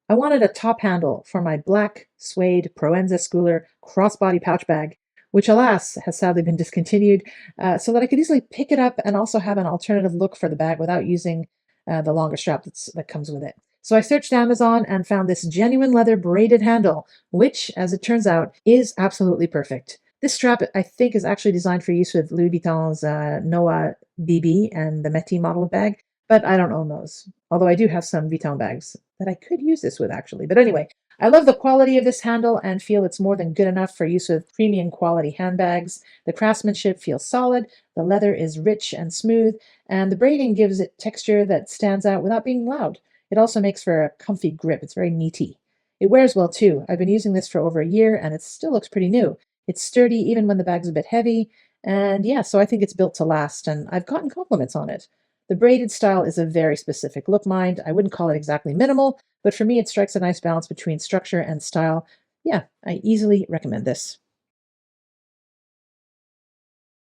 I wanted a top handle for my black suede Proenza Schooler crossbody pouch bag, which alas has sadly been discontinued, so that I could easily pick it up and also have an alternative look for the bag without using the longer strap that comes with it. So I searched Amazon and found this genuine leather braided handle, which, as it turns out, is absolutely perfect. This strap, I think, is actually designed for use with Louis Vuitton's Noah BB and the Métis model of bag, but I don't own those. Although I do have some Vuitton bags that I could use this with actually. But anyway, I love the quality of this handle and feel it's more than good enough for use with premium quality handbags. The craftsmanship feels solid, the leather is rich and smooth, and the braiding gives it texture that stands out without being loud. It also makes for a comfy grip. It's very meaty. It wears well too. I've been using this for over a year and it still looks pretty new. It's sturdy even when the bag's a bit heavy. And yeah, so I think it's built to last, and I've gotten compliments on it. The braided style is a very specific look, mind. I wouldn't call it exactly minimal, but for me, it strikes a nice balance between structure and style. Yeah, I easily recommend this.